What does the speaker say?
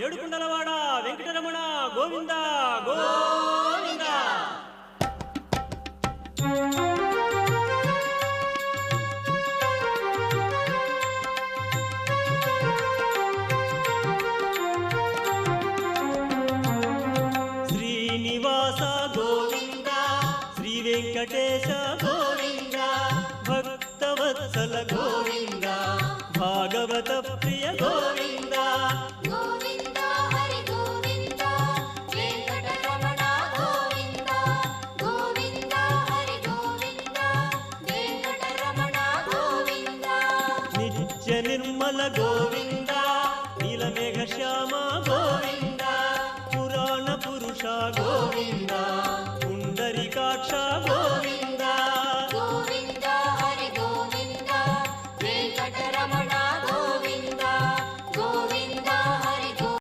ఏడుకుండలవాడ వెంకటరమణ గోవింద గోవింద. శ్రీనివాస గోవింద, శ్రీ వెంకటేశ గోవింద, భక్తవత్సల గోవింద, భాగవత ప్రియ గోవింద. గోవింద హరి గోవింద వెంకటరమణ గోవింద, గోవింద హరి గోవింద వెంకటరమణ గోవింద. నిత్య నిర్మల గోవింద, నీలమేఘ శ్యామ గోవింద, పురాణ పురుష గోవింద.